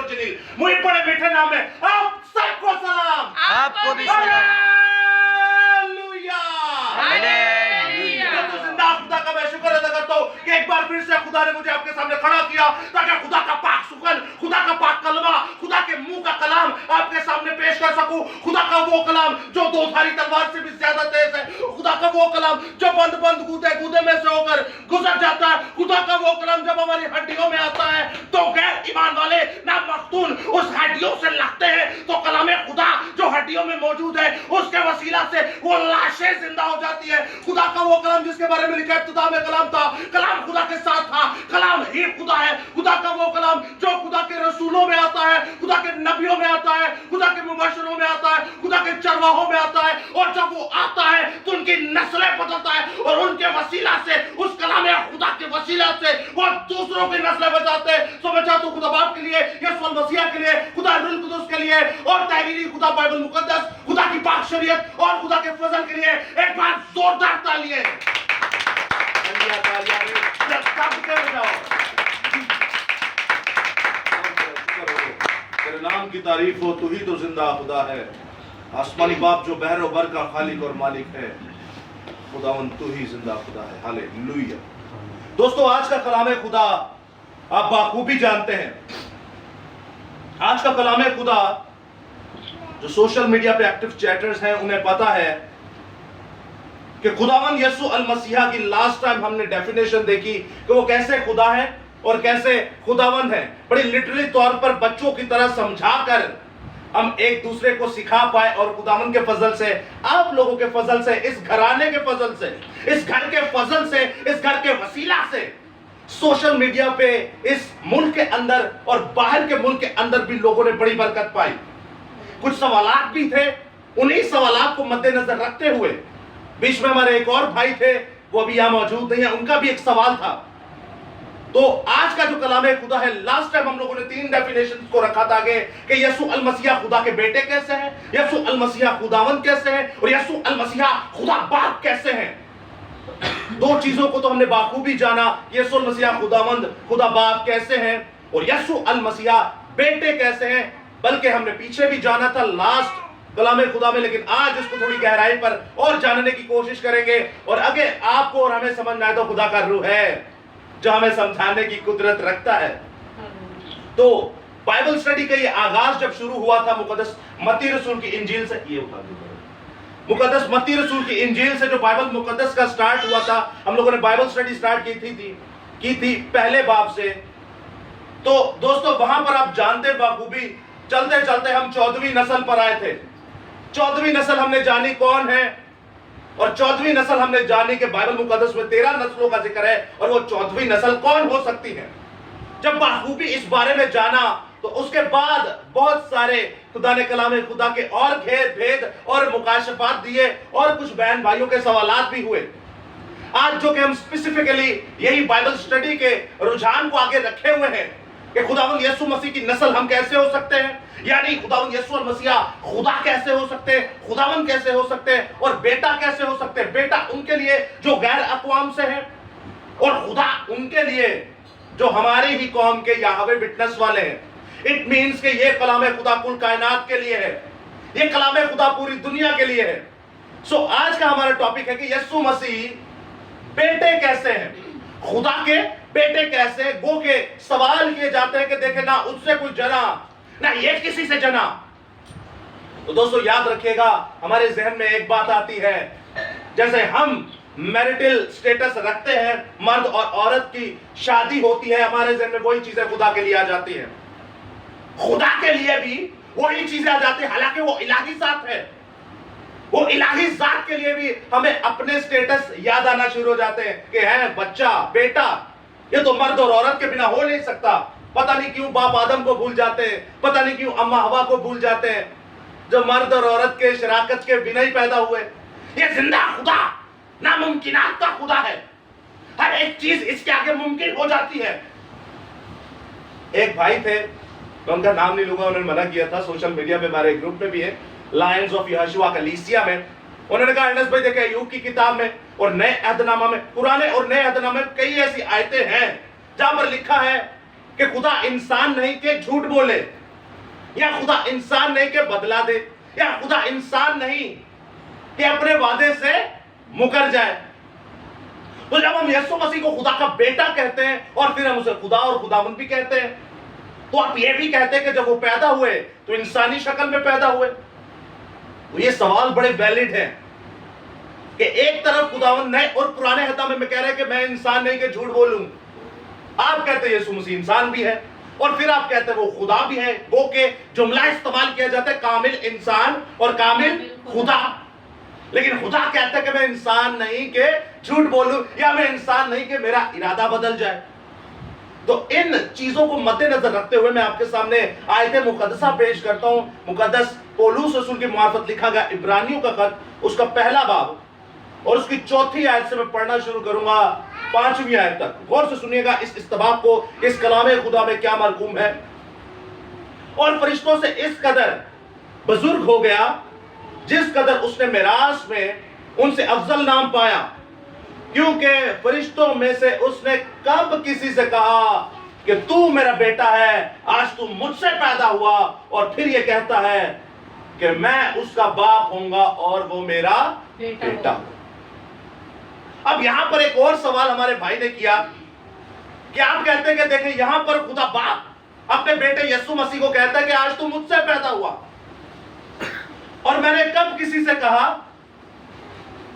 और जलील, मुझे बड़े मीठे नाम में आप सबको सलाम। आपको भी सलाम। हालेलुया। हालेलुया। तो जिंदा खुदा का मैं शुक्र अदा करता हूँ कि एक बार फिर से खुदा ने मुझे आपके सामने खड़ा किया ताकि खुदा का पाक सुगंध, खुदा का पाक कलमा, खुदा के मुंह का कलाम आपके सामने पेश कर सकूं। खुदा का वो कलाम जो दो धारी तलवार से भी ज्यादा तेज है, खुदा का वो कलाम जो बंद बंद गूदे में से होकर गुजर जाता है, खुदा का वो कलाम जब हमारी हड्डियों में आता है तो गैर ईमान वाले ना मख्तून उस हड्डियों से लगते हैं, तो कलाम खुदा जो हड्डियों में मौजूद है उसके वसीला से वो लाशें जिंदा हो जाती है। खुदा का वो कलाम जिसके बारे में लिखा है इब्तिदा में कलाम था, कलाम खुदा के साथ था, कलाम ही खुदा है। खुदा का वो कलाम जो खुदा के रसूलों में आता है, खुदा के नबियों में आता है, खुदा के मुबशरों में आता है, खुदा के चरवाहों में आता है, और जब वो आता है तो उनकी नस्लें बदलता है और उनके वसीला से, उस कलाम खुदा के वसीला से वो दूसरों की नस्लें बचाते हैं। सो मैं चाहता हूं खुदा बाप के लिए, यीशु मसीह के लिए, खुदा रूह कुदूस के लिए और तहरीरी खुदा बाइबल मुकद्दस, खुदा की पाक शरीयत और खुदा के फजल के लिए एक बार जोरदार तालियां। तेरे नाम की तारीफ हो, तू ही तो जिंदा खुदा है, आसमानी बाप जो बहर व बर का खालिक और मालिक है, खुदावन तू ही जिंदा खुदा है। हालेलुया। दोस्तों, आज का कलाम खुदा आप बाखूबी जानते हैं। आज का कलाम खुदा जो सोशल मीडिया पे एक्टिव चैटर्स हैं उन्हें पता है कि खुदावन यीशु अल मसीहा की लास्ट टाइम हमने डेफिनेशन देखी कि वो कैसे खुदा है और कैसे खुदावन है। बड़ी लिटरली तौर पर बच्चों की तरह समझाकर हम एक दूसरे को सिखा पाए और खुदावन के फजल से, आप लोगों के फजल से, इस घराने के फजल से, इस घर के फजल से, इस घर के वसीला से सोशल मीडिया पे इस मुल्क के अंदर और बाहर के मुल्क के अंदर भी लोगों ने बड़ी बरकत पाई। कुछ सवालात भी थे, उन्हीं सवालात को मद्देनजर रखते हुए बीच में हमारे एक और भाई थे, वो अभी यहाँ मौजूद नहीं है, उनका भी एक सवाल था। तो आज का जो कलाम खुदा है, लास्ट टाइम हम लोगों ने 3 डेफिनेशन को रखा था आगे कि यीशु अल मसीहा खुदा के बेटे कैसे हैं, यीशु अल मसीहा खुदावन कैसे हैं और यीशु अल मसीहा खुदा बाप कैसे हैं। 2 चीजों को तो हमने बाखूबी जाना, यीशु अल मसीहा खुदावंद खुदा बाप कैसे हैं और यीशु अल मसीहा बेटे कैसे हैं, बल्कि हमने पीछे भी जाना था लास्ट कलाम खुदा में। लेकिन आज इसको थोड़ी गहराई पर और जानने की कोशिश करेंगे और अगर आपको और हमें समझ में आए तो खुदा का रूह है जो हमें समझाने की कुदरत रखता है। तो बाइबल स्टडी का ये आगाज जब शुरू हुआ था मुकद्दस मत्ती रसूल की इंजील से, ये उठा दो, मुकद्दस मत्ती रसूल की इंजील से जो बाइबल मुकद्दस का स्टार्ट हुआ था, हम लोगों ने बाइबल स्टडी स्टार्ट की थी पहले बाब से। तो दोस्तों वहां पर आप जानते बाखूबी चलते चलते हम 14वीं नस्ल पर आए थे। 14वीं नस्ल हमने जानी कौन है और 14वीं नस्ल हमने जानी कि बाइबल मुकद्दस में 13 नस्लों का जिक्र है और वो 14वीं नस्ल कौन हो सकती है। जब बाखूबी इस बारे में जाना तो उसके बाद बहुत सारे खुदा ने कलाम खुदा के और भेद और मुकाशफात दिए और कुछ बहन भाइयों के सवालात भी हुए। आज जो कि हम स्पेसिफिकली यही बाइबल स्टडी के रुझान को आगे रखे हुए हैं कि खुदावंद यीशु मसीह की नस्ल हम कैसे हो सकते हैं, यानी खुदावंद यीशु मसीहा खुदा कैसे हो सकते हैं, खुदावंद कैसे हो सकते हैं और बेटा कैसे हो सकते हैं। बेटा उनके लिए जो गैर अक़वाम से है और खुदा उनके लिए जो हमारी ही कौम के याहवे विटनेस वाले हैं। इट मीन्स कि ये कलाम खुदा कुल कायनात के लिए है, ये कलाम खुदा पूरी दुनिया के लिए है। सो आज का हमारा टॉपिक है कि यीशु मसीह बेटे कैसे हैं, खुदा के बेटे कैसे। गो के सवाल किए जाते हैं कि देखे ना उससे कोई जना ना ये किसी से जना। तो दोस्तों याद रखिएगा, हमारे जहन में एक बात आती है, जैसे हम मैरिटल स्टेटस रखते हैं, मर्द और औरत की शादी होती है, हमारे जहन में वही चीजें खुदा के लिए आ जाती है। खुदा के लिए भी वही चीजें आ जाती है, हालांकि वो इलाही जात है। वो इलाही जात के लिए भी हमें अपने स्टेटस याद आना शुरू हो जाते हैं कि है बच्चा, बेटा, ये तो मर्द और औरत के बिना हो नहीं सकता। पता नहीं क्यों बाप आदम को भूल जाते हैं, पता नहीं क्यों अम्मा हवा को भूल जाते हैं, जो मर्द और औरत के शराकत के बिना ही पैदा हुए। ये जिंदा खुदा, नामुमकिनात का खुदा है, हर एक चीज इसके आगे मुमकिन हो जाती है। एक भाई थे, मैं उनका नाम नहीं लूंगा, उन्होंने मना किया था, सोशल मीडिया पे हमारे ग्रुप में भी है, लायंस ऑफ यहोशुआ कलीसिया में। उन्होंने कहा अनस भाई देखे अय्यूब की किताब में और नए अहदनामा में, पुराने और नए अहदनामे में कई ऐसी आयतें हैं जहां पर लिखा है کہ خدا انسان نہیں کہ جھوٹ بولے، یا خدا انسان نہیں کہ بدلا دے، یا خدا انسان نہیں کہ اپنے وعدے سے مکر جائے۔ تو جب ہم یسوع مسیح کو خدا کا بیٹا کہتے ہیں اور پھر ہم اسے خدا اور خداوند بھی کہتے ہیں، تو آپ یہ بھی کہتے ہیں کہ جب وہ پیدا ہوئے تو انسانی شکل میں پیدا ہوئے۔ تو یہ سوال بڑے ویلڈ ہیں کہ ایک طرف خداوند نئے اور پرانے عہد میں کہہ رہے ہیں کہ میں انسان نہیں کہ جھوٹ بولوں، آپ کہتے ہیں یسوع مسیح انسان بھی ہے، اور پھر آپ کہتے ہیں وہ خدا بھی ہے، وہ کہ جملہ استعمال کیا جاتا ہے کامل انسان اور کامل خدا، لیکن خدا کہتا ہے کہ میں انسان نہیں کہ جھوٹ بولوں، یا میں انسان نہیں کہ میرا ارادہ بدل جائے۔ تو ان چیزوں کو مد نظر رکھتے ہوئے میں آپ کے سامنے آیت مقدسہ پیش کرتا ہوں۔ مقدس پولس رسول کی معرفت لکھا گیا عبرانیوں کا خط، اس کا پہلا باب اور اس کی 4 آیت سے میں پڑھنا شروع کروں گا 5ویں آیت تک۔ غور سے سنیے گا اس استباق کو، اس کلام خدا میں کیا مرقوم ہے۔ اور فرشتوں سے اس قدر بزرگ ہو گیا جس قدر اس نے میراث میں ان سے افضل نام پایا، کیونکہ فرشتوں میں سے اس نے کب کسی سے کہا کہ تو میرا بیٹا ہے، آج تو مجھ سے پیدا ہوا، اور پھر یہ کہتا ہے کہ میں اس کا باپ ہوں گا اور وہ میرا بیٹا ہوگا۔ اب یہاں پر ایک اور سوال ہمارے بھائی نے کیا کہ آپ کہتے ہیں کہ دیکھیں یہاں پر خدا باپ اپنے بیٹے یسوع مسیح کو کہتا ہے کہ آج تو مجھ سے پیدا ہوا، اور میں نے کب کسی سے کہا؟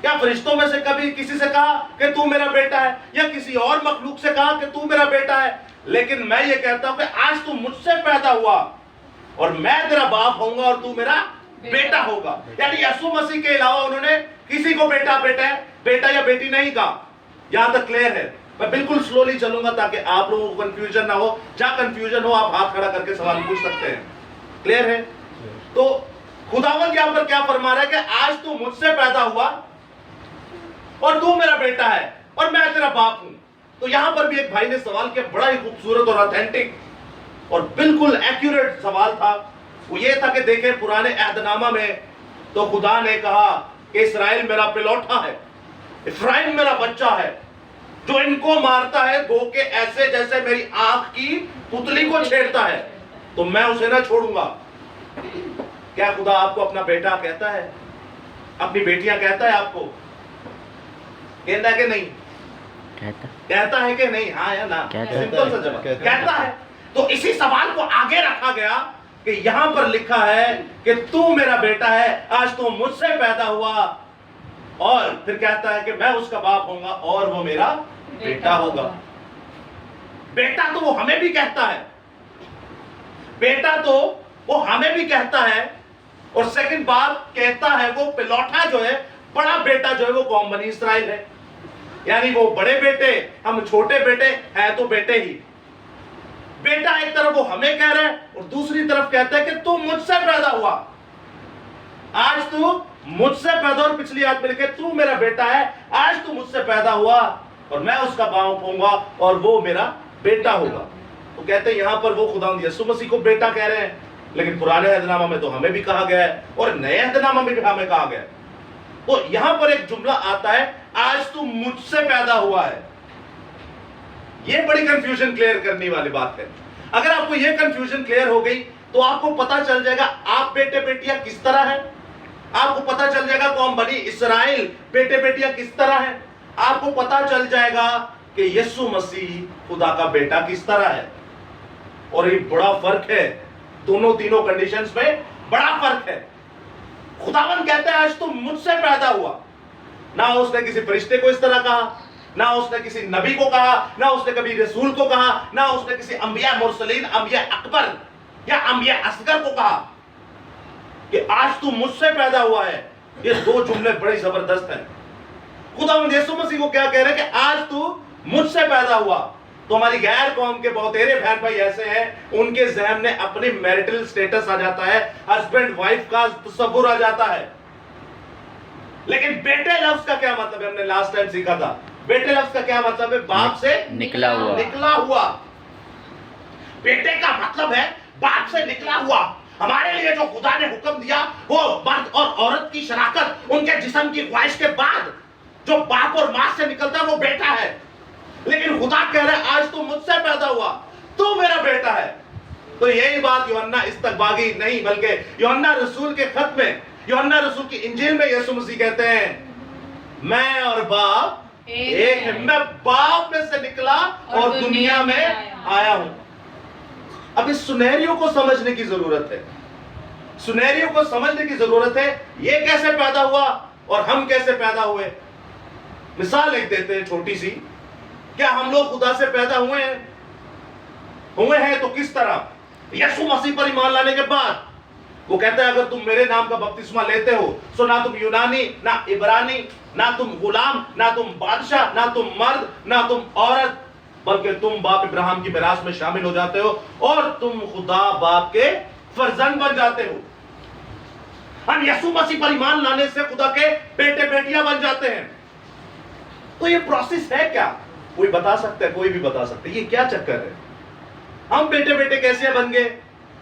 کیا فرشتوں میں سے کبھی کسی سے کہا کہ تو میرا بیٹا ہے، یا کسی اور مخلوق سے کہا کہ تو میرا بیٹا ہے؟ لیکن میں یہ کہتا ہوں کہ آج تو مجھ سے پیدا ہوا اور میں تیرا باپ ہوں گا اور تو میرا بیٹا ہوگا۔ یعنی یسوع مسیح کے علاوہ انہوں نے کسی کو بیٹا یا بیٹی نہیں کہا۔ یہاں تک کلیئر ہے؟ میں بالکل سلولی چلوں گا تاکہ آپ لوگوں کو کنفیوژن نہ ہو، جہاں کنفیوژن ہو آپ ہاتھ کھڑا کر کے سوال پوچھ سکتے ہیں۔ کلیئر ہے؟ تو خداوند یہاں پر کیا فرما رہا ہے کہ آج تو مجھ سے پیدا ہوا اور تو میرا بیٹا ہے اور میں تیرا باپ ہوں۔ تو یہاں پر بھی ایک بھائی نے سوال کیا، بڑا ہی خوبصورت اور اتھینٹک اور بالکل ایکوریٹ سوال تھا۔ وہ یہ تھا کہ دیکھیں پرانے عہد نامہ میں تو خدا نے کہا کہ اسرائیل میرا پلوٹا ہے، افرایم میرا بچہ ہے، جو ان کو مارتا ہے گو کہ ایسے جیسے میری آنکھ کی پتلی کو چھیڑتا ہے، تو میں اسے نہ چھوڑوں گا۔ کیا خدا آپ کو اپنا بیٹا کہتا ہے؟ اپنی بیٹیاں کہتا ہے آپ کو؟ کہتا ہے کہ نہیں؟ کہتا ہے کہ نہیں؟ ہاں یا نا؟ سمپل سا جواب، کہتا ہے۔ تو اسی سوال کو آگے رکھا گیا کہ یہاں پر لکھا ہے کہ تو میرا بیٹا ہے، آج تو مجھ سے پیدا ہوا، اور پھر کہتا ہے کہ میں اس کا باپ ہوں گا اور وہ میرا بیٹا ہوگا۔ بیٹا تو وہ ہمیں بھی کہتا ہے، بیٹا تو وہ ہمیں بھی کہتا ہے، اور سیکنڈ بات کہتا ہے وہ پلوٹا جو ہے، بڑا بیٹا جو ہے وہ قوم بنی اسرائیل ہے۔ یعنی وہ بڑے بیٹے، ہم چھوٹے بیٹے ہیں تو بیٹے ہی۔ بیٹا ایک طرف وہ ہمیں کہہ رہا ہے اور دوسری طرف کہتا ہے کہ تو مجھ سے پیدا ہوا، آج تو مجھ سے پیدا، اور پچھلی آیت میں لکھے تو میرا بیٹا ہے، آج تو مجھ سے پیدا ہوا اور میں اس کا باپ ہوں گا اور وہ میرا بیٹا ہوگا۔ تو کہتے ہیں یہاں پر وہ خداوند یسوع مسیح کو بیٹا کہہ رہے ہیں، لیکن پرانے عہد نامہ میں تو ہمیں بھی کہا گیا ہے اور نئے عہد نامہ میں بھی ہمیں کہا گیا ہے۔ تو یہاں پر ایک جملہ آتا ہے آج تو مجھ سے پیدا ہوا ہے۔ یہ بڑی کنفیوژن کلیئر کرنے والی بات ہے۔ اگر آپ کو یہ کنفیوژن کلیئر ہو گئی تو آپ کو پتا چل جائے گا آپ بیٹے بیٹیاں کس طرح ہیں، آپ کو پتا چل جائے گا قوم بنی اسرائیل بیٹے بیٹیاں کس طرح ہیں، آپ کو پتا چل جائے گا کہ یسوع مسیح خدا کا بیٹا کس طرح ہے۔ اور یہ بڑا فرق ہے، دونوں تینوں کنڈیشنز میں بڑا فرق ہے۔ خداوند کہتا ہے آج تو مجھ سے پیدا ہوا، نہ اس نے کسی فرشتے کو اس طرح کہا، نہ اس نے کسی نبی کو کہا، نہ اس نے کبھی رسول کو کہا، نہ اس نے کسی انبیاء مرسلین، انبیاء اکبر یا انبیاء اصغر کو کہا کہ آج تو مجھ سے پیدا ہوا ہے۔ یہ دو جملے بڑی زبردست ہیں۔ خداوند یسوع مسیح کو کیا کہہ رہے ہیں کہ آج تو مجھ سے پیدا ہوا۔ تو ہماری غیر قوم کے بہتیرے بہن بھائی ایسے ہیں، ان کے ذہن میں اپنی میرٹل سٹیٹس آ جاتا ہے، ہسبینڈ وائف کا تصور آ جاتا ہے۔ لیکن بیٹے لفظ کا کیا مطلب ہے؟ ہم نے لاسٹ ٹائم سیکھا تھا، بیٹے لفظ کا کیا مطلب ہے؟ باپ سے نکلا ہوا۔ بیٹے کا مطلب ہے باپ سے نکلا ہوا۔ ہمارے لیے جو خدا نے حکم دیا وہ مرد اور عورت کی شراکت، ان کے جسم کی خواہش کے بعد جو باپ اور ماں سے نکلتا ہے وہ بیٹا ہے۔ لیکن خدا کہہ رہا ہے آج تو مجھ سے پیدا ہوا، تو میرا بیٹا ہے. تو یہی بات یوحنا استقباغی نہیں بلکہ یوحنا رسول کے خط میں، یوحنا رسول کی انجیل میں یسوع مسیح کہتے ہیں میں اور باپ ایک ہے. میں باپ میں سے نکلا اور دنیا میں آیا ہوں. اب اس سنہریوں کو سمجھنے کی ضرورت ہے، سنہریوں کو سمجھنے کی ضرورت ہے. یہ کیسے پیدا ہوا اور ہم کیسے پیدا ہوئے؟ مثال ایک دیتے ہیں چھوٹی سی. کیا ہم لوگ خدا سے پیدا ہوئے ہیں تو کس طرح؟ یسوع مسیح پر ایمان لانے کے بعد. وہ کہتا ہے اگر تم میرے نام کا بپتسمہ لیتے ہو سو نہ تم یونانی، نہ عبرانی، نہ تم غلام، نہ تم بادشاہ، نہ تم مرد، نہ تم عورت، بلکہ تم باپ ابراہیم کی میراث میں شامل ہو جاتے ہو اور تم خدا باپ کے فرزند بن جاتے ہو. ہم یسوع مسیح پر ایمان لانے سے خدا کے بیٹے بیٹیاں بن جاتے ہیں. تو یہ پروسیس ہے کیا؟ کوئی بتا سکتا ہے؟ کوئی بھی بتا سکتا ہے یہ کیا چکر ہے؟ ہم بیٹے بیٹے کیسے بن گئے؟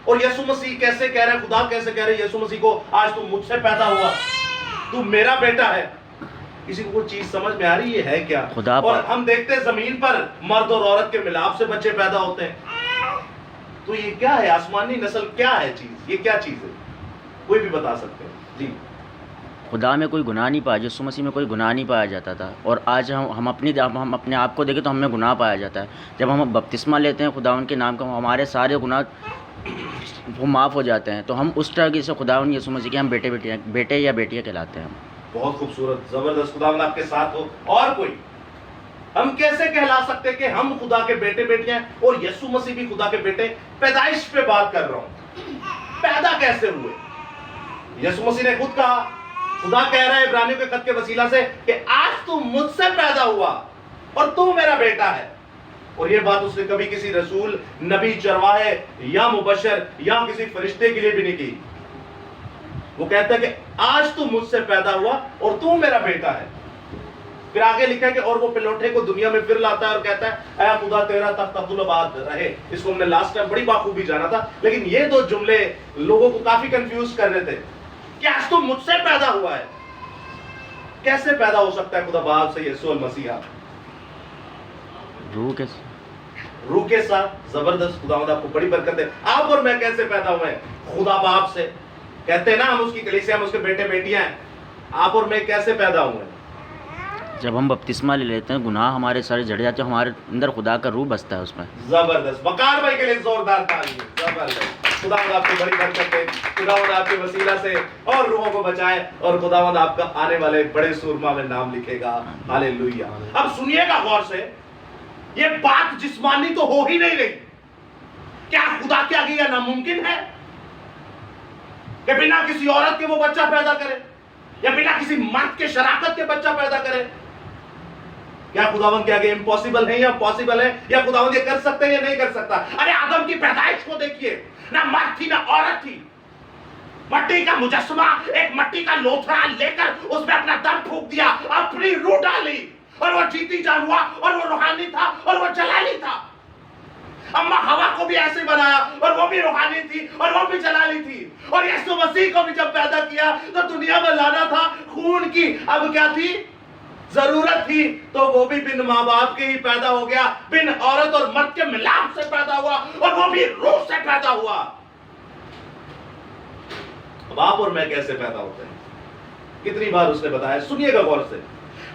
اور یسوع مسیح کیسے کہہ رہے ہیں، خدا کیسے کہہ رہے ہیں یسوع مسیح کو آج تم مجھ سے پیدا ہوا، تم میرا بیٹا ہے؟ کسی کو کوئی چیز سمجھ میں آ رہی ہے کیا؟ اور ہم دیکھتے ہیں زمین پر مرد اور عورت کے ملاپ سے بچے پیدا ہوتے ہیں. تو یہ کیا ہے؟ آسمانی نسل کیا ہے چیز؟ یہ کیا چیز ہے؟ کوئی بھی بتا سکتے ہیں؟ جی. خدا میں کوئی گناہ نہیں پایا، یسوع مسیح میں کوئی گناہ نہیں پایا جاتا تھا، اور آج ہم اپنے آپ کو دیکھیں تو ہم میں گناہ پایا جاتا ہے. جب ہم بپتسمہ لیتے ہیں خدا ان کے نام کا، ہمارے سارے گناہ وہ معاف ہو جاتے ہیں. تو ہم اس طرح سے خدا یسوع مسیح کے ہم بیٹے یا بیٹیاں کہلاتے ہیں. بہت خوبصورت، زبردست. خدا آپ کے ساتھ ہو. اور کوئی ہم کیسے کہلا سکتے کہ ہم خدا کے بیٹے بیٹیاں ہیں اور یسوع مسیح بھی خدا کے بیٹے؟ پیدائش پہ بات کر رہا ہوں. پیدا کیسے ہوئے؟ یسوع مسیح نے خود کہا، خدا کہہ رہا ہے عبرانیوں کے خط کے وسیلہ سے کہ آج تو مجھ سے پیدا ہوا اور تو میرا بیٹا ہے. اور یہ بات اس نے کبھی کسی رسول، نبی، چرواہے یا مبشر یا کسی فرشتے کے لیے بھی نہیں کی. وہ کہتا ہے کہ آج تو مجھ سے پیدا ہوا اور تو میرا بیٹا ہے. پھر آگے لکھا ہے کہ اور وہ پلوٹے کو دنیا میں پھر لاتا ہے اور کہتا ہے اے خدا تیرا تخت ابدالآباد رہے. اس کو ہم نے لاسٹ ٹائم بڑی بخوبی جانا تھا، لیکن یہ دو جملے لوگوں کو کافی کنفیوز کر رہے تھے کہ آج تو مجھ سے پیدا ہوا ہے. کیسے پیدا ہو سکتا ہے خدا باپ سے یسوع المسیح؟ روح کے ساتھ. زبردست. خداوند آپ کو بڑی برکت دے. آپ اور میں کیسے پیدا ہوئے ہیں؟ خدا باپ سے. کہتے ہیں نا ہم اس کی کلیسیا، ہم اس کے بیٹے بیٹیاں ہیں. آپ اور میں کیسے پیدا ہوئے ہیں؟ جب ہم بپتسمہ لے لیتے ہیں گناہ ہمارے سارے جڑ جاتے ہیں، ہمارے اندر خدا کا روح بستا ہے اس میں. زبردست. وقار بھائی کے لیے زوردار تالی. زبردست. خداوند آپ کو بڑی برکت دے. خداوند آپ کے وسیلہ سے اور روحوں کو بچائے اور خداوند آپ کا آنے والے بڑے سورما میں نام لکھے گا. ہاللیلویا. اب سنیے گا غور سے، یہ بات جسمانی تو ہو ہی نہیں رہی. کیا خدا کے آگے یہ ناممکن ہے کہ بنا کسی عورت کے وہ بچہ پیدا کرے یا بنا کسی مرد کے شراکت کے بچہ پیدا کرے؟ کیا خداوند کے آگے امپاسبل ہے یا پاسبل ہے؟ یا خداوند یہ کر سکتے ہیں یا نہیں کر سکتا؟ ارے آدم کی پیدائش کو دیکھیے، نہ مرد تھی نہ عورت تھی. مٹی کا مجسمہ، ایک مٹی کا لوتھڑا لے کر اس میں اپنا دم پھونک دیا، اپنی روح ڈالی اور وہ جیتی جان ہوا اور وہ روحانی تھا اور وہ جلالی تھا. اما ہوا کو بھی ایسے بنایا اور وہ بھی روحانی تھی اور وہ بھی جلالی تھی. اور یسوع مسیح کو بھی جب پیدا کیا تو دنیا میں لانا تھا خون کی. اب کیا تھی؟ ضرورت تھی. تو وہ بھی بن ماں باپ کے ہی پیدا ہو گیا، بن عورت اور مرد کے ملاپ سے پیدا ہوا اور وہ بھی روح سے پیدا ہوا. اب آپ اور میں کیسے پیدا ہوتے ہیں؟ کتنی بار اس نے بتایا. سنیے گا غور سے.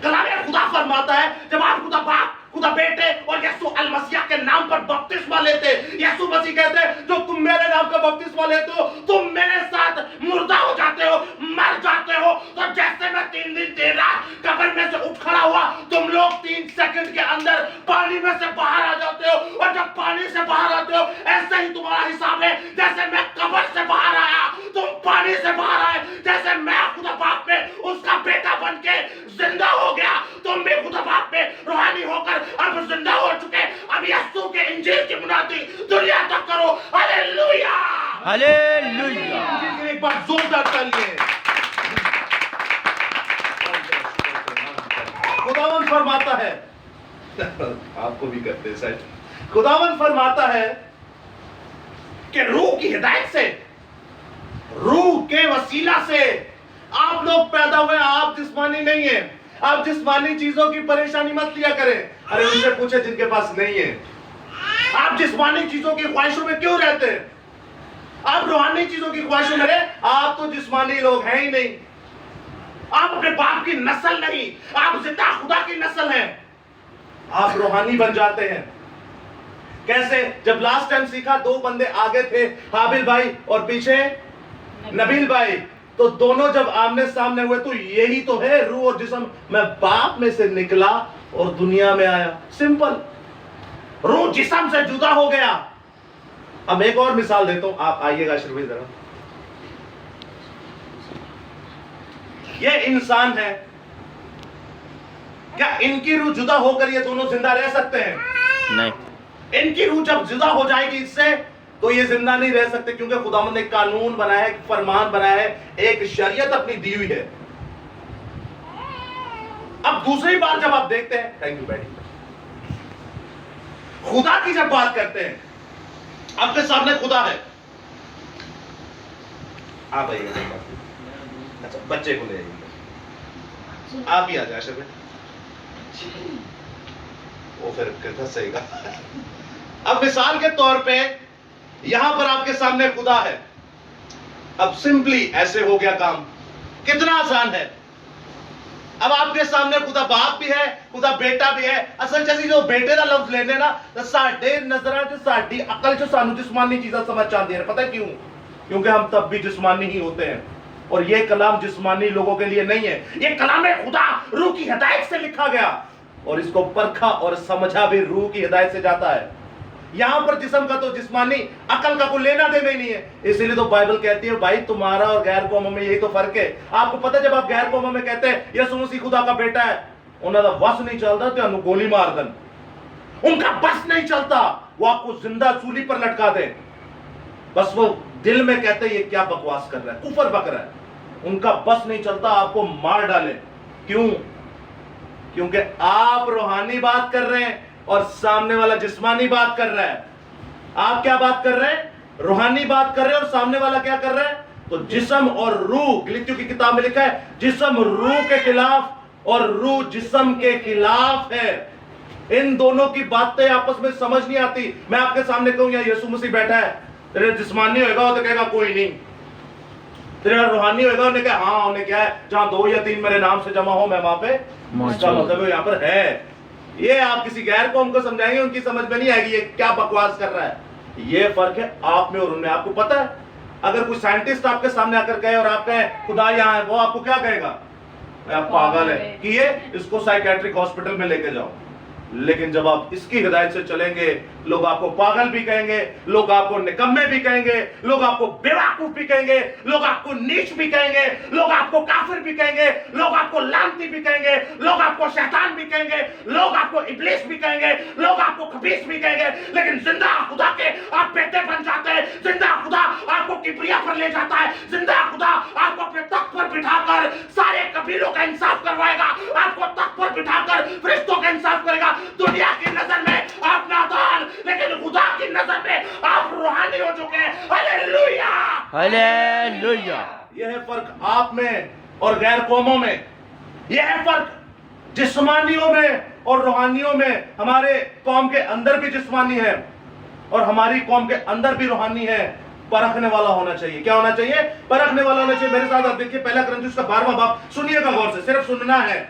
کلام خدا فرماتا ہے جب آپ خدا باپ، خدا بیٹے اور یسوع المسیح کے نام پر بپتسمہ لیتے، یسوع مسیح کہتے ہیں جو تم میرے نام کا بپتسمہ لیتے ہو تم میرے ساتھ مردہ ہو جاتے ہو، مر جاتے ہو. تو جیسے میں 3 دن 3 رات قبر میں سے اٹھ کھڑا ہوا، تم لوگ 3 سیکنڈ کے اندر پانی میں سے باہر آ جاتے ہو. اور جب پانی سے باہر آتے ہو ایسے ہی تمہارا حساب ہے. جیسے میں قبر سے باہر آیا تم پانی سے باہر آئے. جیسے میں خدا باپ میں اس کا بیٹا بن کے زندہ ہو گیا، تم بھی خدا باپ میں روحانی ہو کر اب زندہ ہو چکے. اب یسوع کے انجیل کی منادی دنیا تک کرو. ہاللیلویا. ہاللیلویا. انجیل کے ایک بار زوردار تالیاں. خداوند فرماتا ہے، آپ کو بھی کرتے ہیں سیٹ. خداوند فرماتا ہے کہ روح کی ہدایت سے، روح کے وسیلہ سے آپ لوگ پیدا ہوئے. آپ جسمانی نہیں ہیں. آپ جسمانی چیزوں کی پریشانی مت لیا کریں. ارے ان سے پوچھے جن کے پاس نہیں ہے. آپ جسمانی چیزوں کی خواہشوں میں کیوں رہتے ہیں؟ آپ روحانی چیزوں کی خواہشوں میں رہے؟ آپ تو جسمانی لوگ ہیں ہی نہیں، آپ اپنے باپ کی نسل نہیں، آپ زندہ خدا کی نسل ہیں، آپ روحانی بن جاتے ہیں۔ کیسے؟ جب لاسٹ ٹائم سیکھا، دو بندے آگے تھے، حابیل بھائی اور پیچھے نبیل بھائی، تو دونوں جب آمنے سامنے ہوئے تو یہی تو ہے روح اور جسم، میں باپ میں سے نکلا اور دنیا میں آیا، سمپل، روح جسم سے جدا ہو گیا۔ اب ایک اور مثال دیتا ہوں، آپ آئیے گا اشرف بھائی ذرا، یہ انسان ہے، کیا ان کی روح جدا ہو کر یہ دونوں زندہ رہ سکتے ہیں؟ نہیں، ان کی روح جب جدا ہو جائے گی اس سے تو یہ زندہ نہیں رہ سکتے، کیونکہ خداوند نے ایک قانون بنایا ہے، ایک فرمان بنایا ہے، ایک شریعت اپنی دی ہوئی ہے۔ اب دوسری بات جب آپ دیکھتے ہیں، تھینک یو بیٹی، خدا کی جب بات کرتے ہیں، آپ کے سامنے خدا ہے، آپ آئیے گا، اچھا بچے کو لے آئیے، آپ ہی آ جائے اشرف بھائی، وہ پھر صحیح گا۔ اب مثال کے طور پہ یہاں پر آپ کے سامنے خدا ہے، اب سمپلی ایسے ہو گیا کام، کتنا آسان ہے۔ اب آپ کے سامنے خدا باپ بھی ہے، خدا بیٹا بھی ہے۔ اصل چیز جو بیٹے کا لفظ لینے نا، ساڈے نظراں چ ساڈی عقل چ سانو جسمانی چیزاں سمجھ آندی ہیں، پتہ کیوں؟ کیونکہ ہم تب بھی جسمانی ہی ہوتے ہیں، اور یہ کلام جسمانی لوگوں کے لیے نہیں ہے، یہ کلام خدا روح کی ہدایت سے لکھا گیا، اور اس کو پرکھا اور سمجھا بھی روح کی ہدایت سے جاتا ہے۔ یہاں پر جسم کا تو جسمانی عقل کا کوئی لینا دینا ہی نہیں ہے، اسی لیے تو بائبل کہتی ہے بھائی تمہارا اور غیر قوموں میں یہی تو فرق ہے۔ آپ کو پتہ جب آپ غیر قوموں میں کہتے ہیں یسوع مسیح خدا کا بیٹا ہے، انہاں دا بس نہیں چلتا تو انہوں گولی مار دن، ان کا بس نہیں چلتا، وہ آپ کو زندہ سولی پر لٹکا دیں، بس وہ دل میں کہتے ہیں یہ کیا بکواس کر رہا ہے، کفر بک رہا ہے، ان کا بس نہیں چلتا، آپ کو مار ڈالیں۔ کیوں؟ کیونکہ آپ روحانی بات کر رہے ہیں اور سامنے والا جسمانی بات کر رہا ہے۔ آپ کیا بات کر رہے ہیں؟ روحانی بات کر رہے ہیں، اور سامنے والا کیا کر رہا ہے؟ تو جسم اور روح، گلتیوں کی کتاب میں لکھا ہے جسم روح کے خلاف اور روح جسم کے خلاف ہے۔ ان دونوں کی باتیں آپس میں سمجھ نہیں آتی۔ میں آپ کے سامنے کہوں یا یسوع مسیح بیٹھا ہے، تیرے جسمانی ہوئے گا تو کہے گا کوئی نہیں، تیرا روحانی ہوئے گا انہیں کہا ہاں، انہیں کیا ہے جہاں 2 یا 3 میرے نام سے جمع ہو میں وہاں پہ، اس کا مطلب ہے یہاں پر ہے۔ یہ آپ کسی غیر قوم کو سمجھائیں گے، ان کی سمجھ میں نہیں آئے گی یہ کیا بکواس کر رہا ہے۔ یہ فرق ہے آپ میں اور ان میں۔ آپ کو پتہ ہے اگر کوئی سائنٹسٹ آپ کے سامنے آ کر کہے اور آپ کہیں خدا یہاں ہے، وہ آپ کو کیا کہے گا؟ آپ پاگل ہے، کہ یہ اس کو سائیکیٹرک ہاسپٹل میں لے کے جاؤ۔ لیکن جب آپ اس کی ہدایت سے چلیں گے، لوگ آپ کو پاگل بھی کہیں گے، لوگ آپ کو نکمے بھی کہیں گے، لوگ آپ کو بیوقوف بھی کہیں گے، لوگ آپ کو نیچ بھی کہیں گے، لوگ آپ کو کافر بھی کہیں گے، لوگ آپ کو لعنتی بھی کہیں گے، لوگ آپ کو شیطان بھی کہیں گے، لوگ آپ کو ابلیس بھی کہیں گے، لوگ آپ کو خبیث بھی کہیں گے، لیکن زندہ خدا کے آپ بیٹے بن جاتے ہیں۔ زندہ خدا آپ کو کبریا پر لے جاتا ہے، زندہ خدا آپ کو اپنے تخت پر بٹھا کر سارے قبیلوں کا انصاف کروائے گا، آپ کو تخت پر بٹھا کر فرشتوں کا انصاف کرے گا۔ دنیا کی نظر میں آپ نادان، لیکن خدا کی نظر میں آپ روحانی ہو چکے ہیں۔ ہلیلویا، ہلیلویا۔ یہ ہے فرق آپ میں اور غیر قوموں میں، یہ ہے فرق جسمانیوں میں اور روحانیوں میں۔ ہمارے قوم کے اندر بھی جسمانی ہے اور ہماری قوم کے اندر بھی روحانی ہے۔ پرکھنے والا ہونا چاہیے۔ کیا ہونا چاہیے؟ پرکھنے والا ہونا چاہیے۔ میرے ساتھ آپ دیکھیے پہلا کرنتھیوس کا 12واں باب، سنیے گا غور سے، صرف سننا ہے۔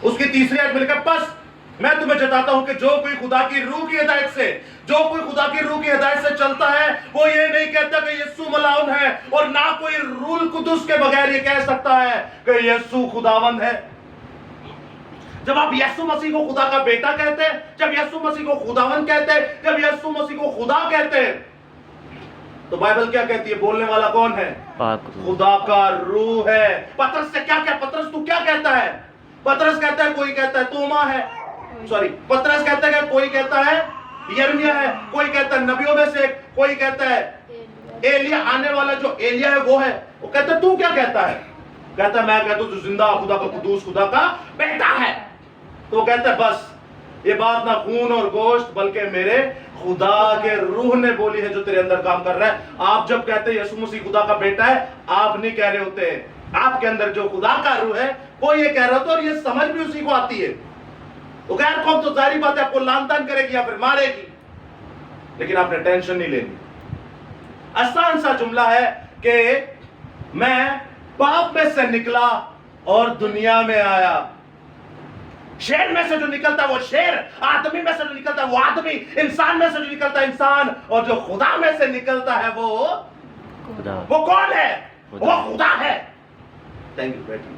اس کی 3 آیت میں لکھا بس میں تمہیں جتاتا ہوں کہ جو کوئی خدا کی روح کی ہدایت سے، جو کوئی خدا کی روح کی ہدایت سے چلتا ہے، وہ یہ نہیں کہتا کہ یسوع ملعون ہے، اور نہ کوئی روح القدس کے بغیر یہ کہہ سکتا ہے کہ یسوع خداوند ہے۔ جب آپ یسوع مسیح کو خدا کا بیٹا کہتے ہیں، جب یسوع مسیح کو خداوند کہتے ہیں، جب یسوع مسیح کو خدا کہتے ہیں، تو بائبل کیا کہتی ہے؟ بولنے والا کون ہے؟ پاک روح۔ خدا کا روح ہے۔ پترس سے کیا پترس تو کیا کہتا ہے؟ پترس کہتا ہے، کوئی کہتا ہے توما ہے، پترس کہتا ہے کہ کوئی کہتا ہے یرمیا ہے، کوئی کہتا ہے نبیوں میں سے، کوئی کہتا ہے ایلیا آنے والا جو ایلیا ہے وہ ہے۔ وہ کہتا ہے تو کیا کہتا ہے؟ کہتا ہے میں کہتا ہوں جو زندہ خدا کا قدوس خدا کا بیٹا ہے۔ تو وہ کہتا ہے بس یہ بات نہ خون اور گوشت بلکہ میرے خدا کے روح نے بولی ہے جو تیرے اندر کام کر رہا ہے۔ آپ جب کہتے ہیں یسوع مسیح خدا کا بیٹا ہے، آپ نہیں کہہ رہے ہوتے، آپ کے اندر جو خدا کا روح ہے وہ یہ کہہ رہا ہوتا ہے، اور یہ سمجھ بھی اسی کو آتی ہے۔ تو غیر قوم تو ظاہری بات ہے آپ کو لعن طعن کرے گی یا پھر مارے گی، लेकिन आपने टेंशन नहीं लेनी। आसान सा जुमला है कि मैं बाप में से निकला और दुनिया में आया। शेर में से जो निकलता है वो शेर, आदमी में से जो निकलता है वो आदमी, इंसान में से जो निकलता है इंसान, और जो खुदा में से निकलता है वो कौन है? वो खुदा है। थैंक यू बेटी।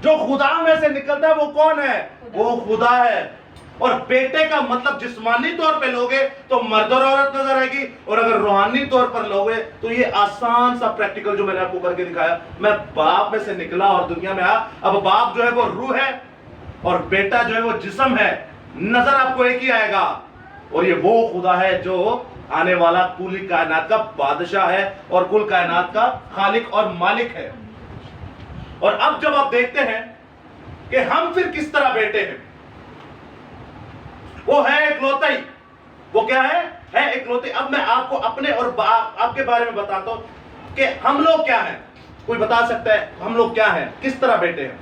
जो खुदा में से निकलता है वो कौन है? वो खुदा है। और बेटे का मतलब जिस्मानी तौर पे लोगे तो मर्द और औरत नजर आएगी, और अगर रूहानी तौर पर लोगे तो ये आसान सा प्रैक्टिकल जो मैंने आपको करके दिखाया, मैं बाप में से निकला और दुनिया में आया। अब बाप जो है वो रूह है और बेटा जो है वो जिस्म है। नजर आपको एक ही आएगा, और ये वो खुदा है जो आने वाला कुल कायनात का बादशाह है और कुल कायनात का खालिक और मालिक है। और अब जब आप देखते हैं कि हम फिर किस तरह बेटे हैं, वो है इकलौता ही। वो क्या है इकलौते। अब मैं आपको अपने और आपके बारे में बताता हूं कि हम लोग क्या हैं। कोई बता सकता है हम लोग क्या हैं, किस तरह बेटे हैं?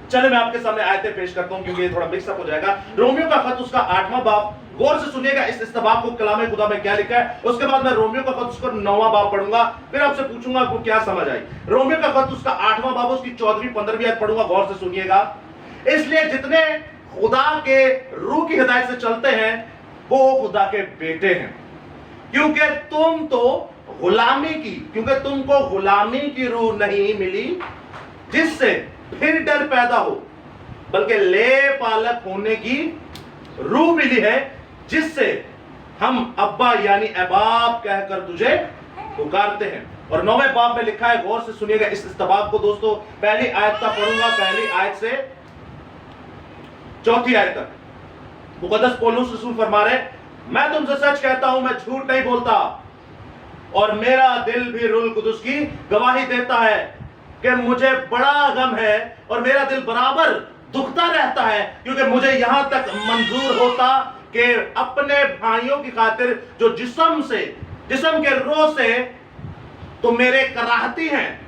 चले मैं आपके सामने आयतें पेश करता हूं क्योंकि ये थोड़ा मिक्सअप हो जाएगा। रोमियो का खत उसका 8वां बाब, गौर से सुनिएगा इस इस्तबाब को कलाम खुदा में क्या लिखा है। उसके बाद मैं रोमियो का खत उसका 9वां बाब पढ़ूंगा, फिर आपसे पूछूंगा आपको क्या समझ आई। रोमियो का खत उसका 8वां बाब, उसकी 14वीं 15वीं आयत पढ़ूंगा, गौर से सुनिएगा। इसलिए जितने खुदा के रूह की हिदायत से चलते हैं वो खुदा के बेटे हैं, क्योंकि तुमको गुलामी की रूह नहीं मिली जिससे फिर डर पैदा हो, बल्कि ले पालक होने की रूह मिली है जिससे हम अब्बा यानी अबाब कहकर तुझे पुकारते हैं। और 9वें बाब में लिखा है, गौर से सुनिएगा इस इस्तबाब को दोस्तों। पहली आयत का पढ़ूंगा, पहली आयत से 4थी आयत तक। मुकद्दस पौलुस रसूल फरमा रहे, मैं तुमसे सच कहता हूं, मैं झूठ नहीं बोलता, और मेरा दिल भी रूह कुदुस की गवाही देता है कि मुझे बड़ा गम है और मेरा दिल बराबर दुखता रहता है, क्योंकि मुझे यहां तक मंजूर होता कि अपने भाइयों की खातिर जो जिस्म के रोह से तो मेरे कराहती हैं,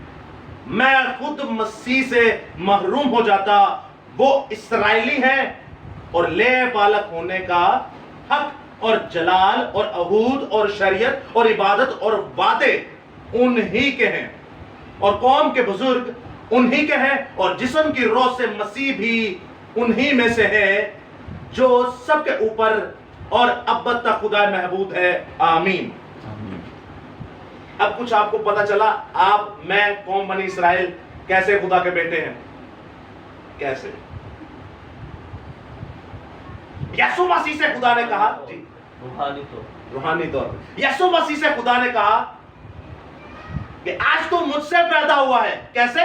मैं खुद मसीह से महरूम हो जाता। वो इस्राएली हैं और ले बालक होने का हक और जलाल और अहूद और शरीयत और इबादत और वादे उन्हीं के हैं, और कौम के बुजुर्ग उन्हीं के हैं, और जिस्म की रोह से मसीह भी उन्हीं में से है, जो सबके ऊपर और अब तक खुदा महबूद है। आमीन। अब कुछ आपको पता चला, आप मैं कौम बनी इस्राएल कैसे खुदा के बेटे हैं। कैसे? यीशु मसीह से खुदा ने कहा जी, रूहानी तौर यीशु मसीह से खुदा ने कहा कि आज तू मुझसे पैदा हुआ है। कैसे?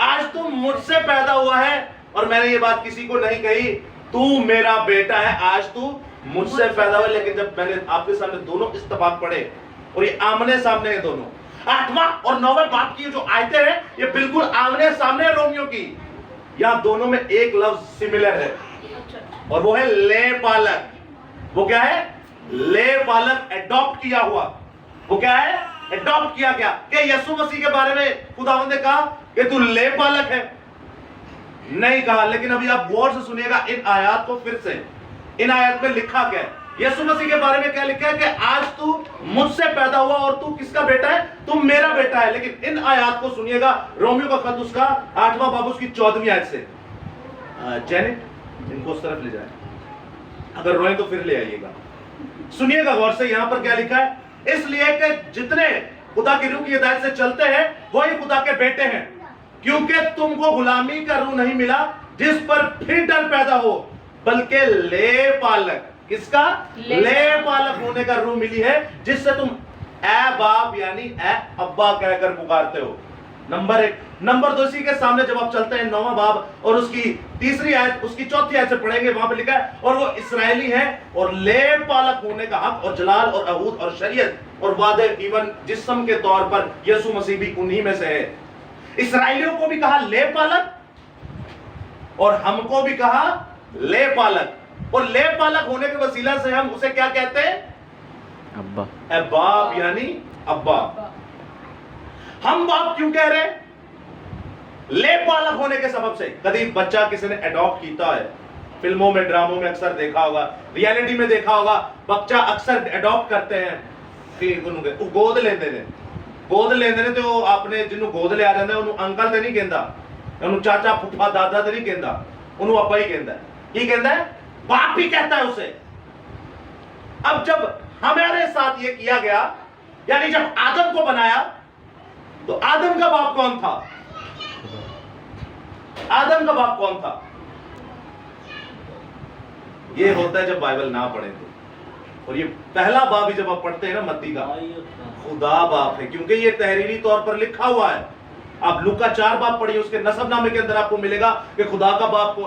आज तू मुझसे पैदा हुआ है, और मैंने ये बात किसी को नहीं कही, तू मेरा बेटा है, आज तू मुझसे पैदा हुआ। लेकिन जब मैंने आपके सामने दोनों इस्तबाब पढ़े, और ये आमने सामने है दोनों, 8वां और 9वें बाब की जो आयतें हैं ये बिल्कुल आमने सामने है रोमियो की। यहां दोनों में एक लफ्ज सिमिलर है, और वो है ले पालक। वो क्या है? ले पालक, एडॉप्ट किया हुआ। वो क्या है? एडॉप्ट किया गया। क्या यीशु मसीह के बारे में खुदावंद ने कहा कि तू ले पालक है? नहीं कहा। लेकिन अभी आप गौर से सुनिएगा इन आयत को फिर से। इन आयत में लिखा क्या है? यीशु मसीह के बारे में क्या लिखा है कि आज तू मुझसे पैदा हुआ और तू किसका बेटा है? तुम मेरा बेटा है। लेकिन इन आयत को सुनिएगा, रोमियो का खत उसका 8वां बाब उसकी 14वीं आयत से। जेनेट, इनको उस तरफ ले जाए, अगर रोए तो फिर ले आइएगा। सुनिएगा गौर से, यहां पर क्या लिखा है? इसलिए कि जितने खुदा की रूह की हिदायत से चलते हैं वही खुदा के बेटे हैं, क्योंकि तुमको गुलामी का रूह नहीं मिला जिस पर फिर डर पैदा हो, बल्कि ले पालक, किसका? ले पालक होने का रूह मिली है, जिससे तुम ए बाप यानी ए अब्बा कहकर पुकारते हो। नंबर 1। नंबर 2, इसी के सामने जब आप चलते हैं 9वां बाब और उसकी 3री आयत, उसकी 4थी आयत से पढ़ेंगे, वहां पर लिखा है, और वो इस्राएली है और ले पालक होने का हक और जलाल और अहूद और शरीयत और वादे, इवन जिस्म के तौर पर यीशु मसीह भी उन्हीं में से है। इस्राएलियों को भी कहा ले पालक और हमको भी कहा ले पालक, और ले पालक होने के वसीला से हम उसे क्या कहते हैं? अब्बा। बाप यानी अब्बा। हम बाप क्यों कह रहे हैं? ले पालक होने के सबब से। कभी बच्चा किसी ने एडॉप्ट किया है फिल्मों में, ड्रामों में अक्सर देखा होगा, रियलिटी में देखा होगा, बच्चा अक्सर एडॉप्ट करते हैं कि ਉਹਨੂੰ ਗੋਦ ਲੈਂਦੇ ਨੇ, ਗੋਦ ਲੈਂਦੇ ਨੇ ਤੇ ਉਹ ਆਪਣੇ ਜਿਹਨੂੰ ਗੋਦ ਲਿਆ ਜਾਂਦਾ ਉਹਨੂੰ ਅੰਕਲ ਤੇ ਨਹੀਂ ਕਹਿੰਦਾ, ਉਹਨੂੰ ਚਾਚਾ ਫੁੱਫਾ ਦਾਦਾ ਤੇ ਨਹੀਂ ਕਹਿੰਦਾ, ਉਹਨੂੰ ਅੱਬਾ ਹੀ ਕਹਿੰਦਾ ਹੈ। ਕੀ ਕਹਿੰਦਾ है? बाप भी कहता है उसे। अब जब हमारे साथ ये किया गया, यानी जब आदम को बनाया तो आदम का बाप कौन था? आदम का बाप कौन था? ये होता है जब बाइबल ना पढ़े तो। और ये पहला बाप ही जब आप पढ़ते हैं ना मत्ती का, खुदा बाप है, क्योंकि ये तहरीरी तौर पर लिखा हुआ है। आप लूका 4 बाप पढ़िए, उसके नसबनामे के अंदर आपको मिलेगा कि खुदा का बाप,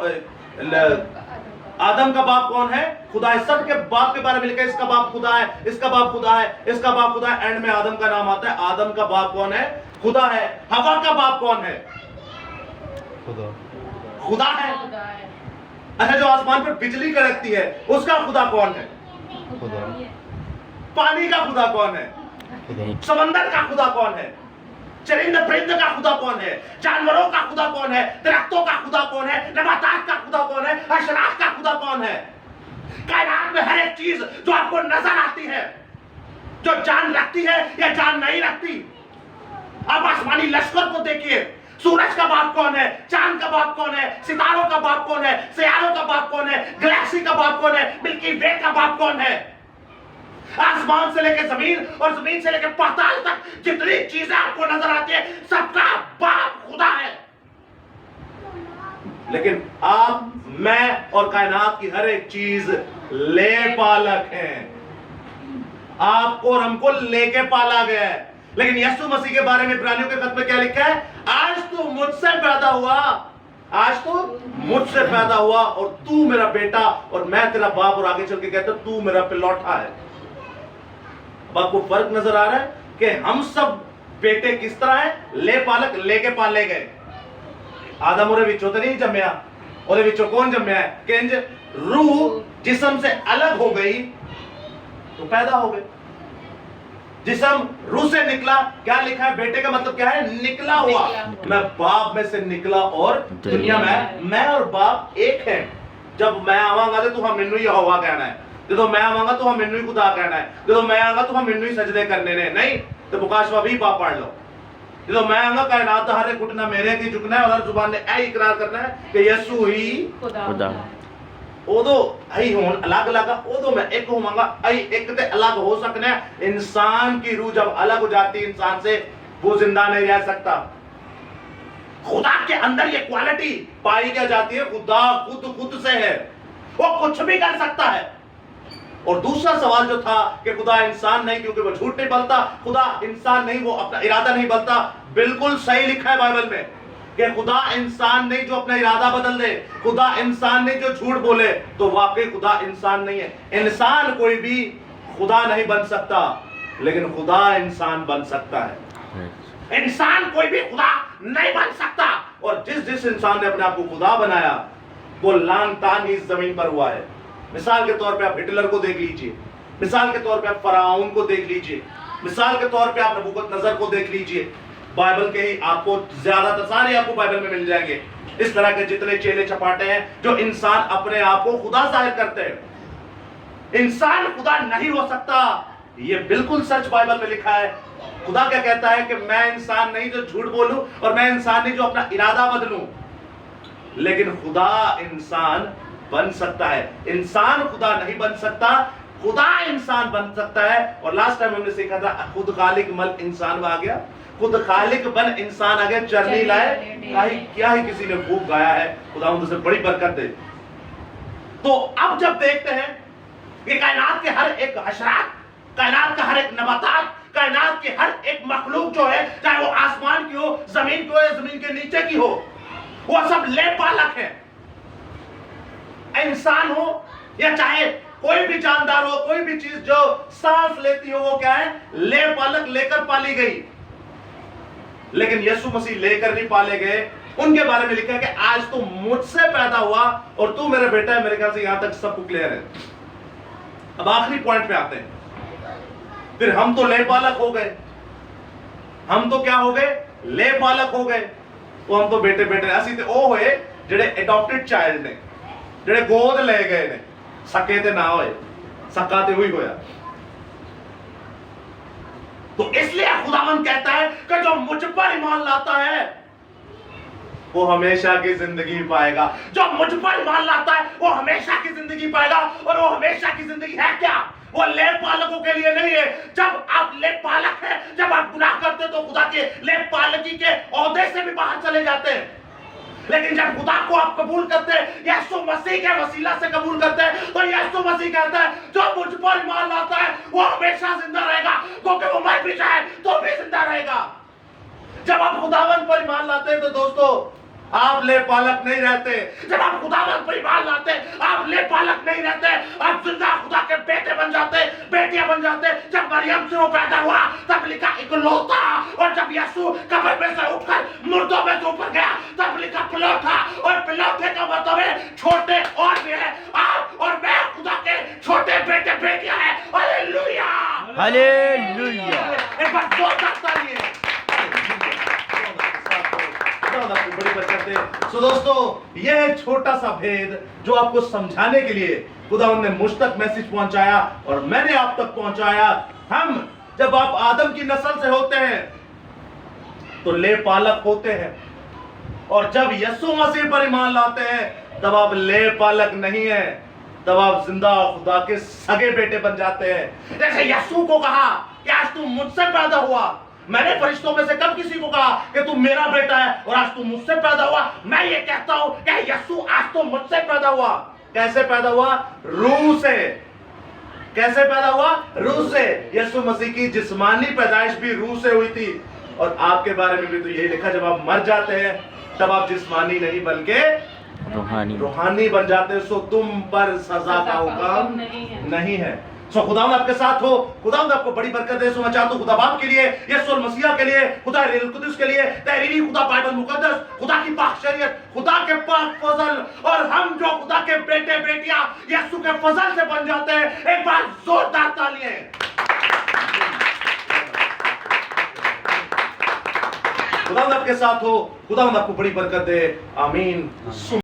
आदम का बाप कौन है? खुदा है। सबके बाप के बारे में लिखा है, इसका बाप खुदा है, इसका बाप खुदा है, इसका बाप खुदा है। एंड में आदम का नाम आता है। आदम का बाप कौन है? खुदा है। हवा का बाप कौन है? खुदा है। अच्छा, जो आसमान पर बिजली कड़कती है उसका खुदा कौन है? पानी का खुदा कौन है? समंदर का खुदा कौन है? चरिंद परिंद का खुदा कौन है? जानवरों का खुदा कौन है? दरख्तों का खुदा कौन है? नबातात का खुदा कौन है? हशरात का खुदा कौन है? कायनात में हर एक चीज जो आपको नजर आती है, जो जान रखती है या जान नहीं रखती, आप आसमानी लश्कर को देखिए, सूरज का बाप कौन है? चांद का बाप कौन है? सितारों का बाप कौन है? सियारों का बाप कौन है? गैलेक्सी का बाप कौन है? मिल्की वे का बाप कौन है? आसमान से लेकर जमीन और जमीन से लेकर पाताल तक जितनी चीजें आपको नजर आती है, सबका बाप खुदा है। लेकिन आप, मैं और कायनात की हर एक चीज ले पालक हैं। आपको और हमको लेके पाला गया है। लेकिन यीशु मसीह के बारे में इब्रानियों के खत में क्या लिखा है? आज तू मुझसे पैदा हुआ, आज तो मुझसे पैदा हुआ और तू मेरा बेटा और मैं तेरा बाप। और आगे चल के कहता तू मेरा पिलौठा है। अब आपको फर्क नजर आ रहा है कि हम सब बेटे किस तरह है? ले पालक, लेके पाले गए। आदम ਉਹਦੇ ਵਿੱਚੋਂ तो नहीं जम्या, ਉਹਦੇ ਵਿੱਚੋਂ कौन जम्या है? किंज रूह जिस्म से अलग हो गई तो पैदा हो गए। जिस्म रूह से निकला, क्या लिखा है? बेटे का मतलब क्या है? निकला हुआ। मैं बाप में से निकला और दुनिया में, मैं और बाप एक हैं। जब मैं आवांगा तो तुहां मैनू ही यहोवा कहना है, ਜਦੋਂ मैं आवांगा तो मैनू ही खुदा कहना है, ਜਦੋਂ मैं आवांगा तो मैनू ही सजदे करने ने। नहीं तो मुकाशवा भी पाप पढ़ लो। ਜਦੋਂ मैं आवांगा कायनात दा हर एक घुटना मेरे अगे झुकना है और हर जुबान ने ऐ इकरार करना है कि यीशु ही खुदा। ਉਦੋਂ ਅਸੀਂ ਹੁਣ अलग अलग, उदो मैं एक होवांगा। ਅਸੀਂ एक ते अलग हो सकते हैं। इंसान की रूह जब अलग हो जाती है इंसान से, वो जिंदा नहीं रह सकता। खुदा के अंदर ये क्वालिटी पाई क्या जाती है? खुदा खुद से है, वो कुछ भी कर सकता है। और दूसरा सवाल जो था कि खुदा इंसान नहीं, क्योंकि वो झूठ नहीं बोलता। खुदा इंसान नहीं, वो अपना इरादा नहीं बदलता। बिल्कुल सही लिखा है बाइबल में कि खुदा इंसान नहीं जो अपना इरादा बदल दे, खुदा इंसान नहीं जो झूठ बोले। तो वाकई खुदा इंसान नहीं है। इंसान कोई भी खुदा नहीं बन सकता, लेकिन खुदा इंसान बन सकता है। इंसान कोई भी खुदा नहीं बन सकता। और जिस इंसान ने अपने आप को खुदा बनाया, वो लान तान ही इस जमीन पर हुआ है। मिसाल के तौर पे आप हिटलर को देख लीजिए, मिसाल के तौर पे आप फराउन को देख लीजिए, मिसाल के तौर पे आप नबूकतनजर को देख लीजिए। बाइबल के ही आपको ज्यादातर सारे आपको बाइबल में मिल जाएंगे इस तरह के जितने चेले चपाटे हैं जो इंसान अपने आप को खुदा जाहिर करते हैं। इंसान खुदा नहीं हो सकता, ये बिल्कुल सच बाइबल में लिखा है। खुदा क्या कहता है कि मैं इंसान नहीं जो झूठ बोलूं और मैं इंसान नहीं जो अपना इरादा बदलूं, लेकिन खुदा इंसान बन सकता है। इंसान खुदा नहीं बन सकता, खुदा इंसान बन सकता है। और लास्ट टाइम हमने सीखा था खुद खालिक मल इंसान आ गया, खुद खालिक बन इंसान आ गया। चरनी लाए क्या ही किसी ने खूब गाया है, खुदा उनसे बड़ी बरकत दे। तो अब जब देखते हैं कि कायनात के हर एक हशरात, कायनात का हर एक नबातात, कायनात के हर एक मखलूक जो है, चाहे वो आसमान की हो, जमीन की हो या जमीन के नीचे की हो, वो सब ले पालक है। इंसान हो या चाहे कोई भी जानदार हो, कोई भी चीज जो सांस लेती हो, वो क्या है? ले पालक, लेकर पाली गई। लेकिन यीशु मसीह लेकर नहीं पाले गए। उनके बारे में लिखा है कि आज तू मुझसे पैदा हुआ और तू मेरा बेटा है। मेरे ख्याल से यहां तक सब क्लियर है। अब आखिरी पॉइंट पे आते हैं। फिर हम तो ले पालक हो गए, हम तो क्या हो गए? ले पालक हो गए। तो हम तो बेटे बेटे ऐसी थे ओ होए जेडे एडॉप्टेड चाइल्ड ने। ਜਿਹੜੇ ਗੋਦ ਲੈ ਗਏ ਨੇ ਸਕੇ ਤੇ ਨਾ ਹੋਏ ਸका ਤੇ वही होया। तो इसलिए खुदावन कहता है कि जो मुझ पर ईमान लाता है वो हमेशा की जिंदगी पाएगा। जो मुझ पर ईमान लाता है वो हमेशा की जिंदगी पाएगा। और वो हमेशा की जिंदगी है क्या? वो लेप पालकों के लिए नहीं है। जब आप लेप पालक हैं, जब आप गुनाह करते तो खुदा के लेप पालकी के ओहदे से भी बाहर चले जाते हैं। लेकिन जब खुदा को आप कबूल करते हैं, यीशु मसीह के वसीला से कबूल करते हैं, तो यीशु मसीह कहता है जो मुझ पर ईमान लाता है वो हमेशा जिंदा रहेगा, क्योंकि वो मर भी जाए तो भी जिंदा रहेगा। जब आप खुदावन पर ईमान लाते हैं तो दोस्तों आप ले पालक नहीं रहते। जब आप खुदावन पर ईमान लाते आप ले पालक नहीं रहते, आप जिंदा खुदा के बेटे बन जाते, बेटियां बन जाते। जब मरियम से वो पैदा हुआ तब लिखा इकलौता, और जब यीशु कब्र में से उठकर मुर्दों में से ऊपर गया तब लिखा पिलौठा। और पिलौठे का मतलब है छोटे और भी है। आप और मैं खुदा के छोटे बेटे बेटियां हैं। Hallelujah hallelujah. एक बार जोरदार तालियां। बड़ी बरकत है। सो दोस्तों यह है छोटा सा भेद जो आपको समझाने के लिए खुदावंद ने मुझ तक मैसेज पहुंचाया और मैंने आप तक पहुंचाया। हम जब आप आदम की नस्ल से होते हैं तो ले पालक होते हैं, और जब यीशु मसीह पर ईमान लाते हैं तब आप ले पालक नहीं है, तब आप जिंदा खुदा के सगे बेटे बन जाते हैं। जैसे यीशु को कहा कि आज तू मुझसे पैदा हुआ, मैंने फरिश्तों में से कब किसी को कहा कि तू मेरा बेटा है और आज तू मुझसे पैदा हुआ? मैं ये कहता हूं कि यीशु आज तो मुझसे पैदा हुआ। कैसे पैदा हुआ? रूह से। कैसे पैदा हुआ? रूह से। यीशु मसीह की जिस्मानी पैदाइश भी रूह से हुई थी। और आपके बारे में भी तो यही लिखा, जब आप मर जाते हैं तब आप जिस्मानी नहीं बल्कि रूहानी बन जाते हैं। सो तुम पर सजा का हुक्म नहीं है। सो खुदावंद आपके साथ हो, खुदावंद आपको बड़ी बरकत दे। सो मैं चाहता हूं खुदा बाप के लिए, यीशु मसीह के लिए, खुदा रूह कुदस के लिए, तहरीरी खुदा बाइबल मुकद्दस, खुदा की पाक शरीयत, खुदा के पाक फजल, और हम जो खुदा के बेटे बेटियां यीशु के फजल से बन जाते हैं। एक बार जोरदार तालियां। खुदावंद आपके साथ हो, खुदावंद आपको बड़ी बरकत दे। आमीन।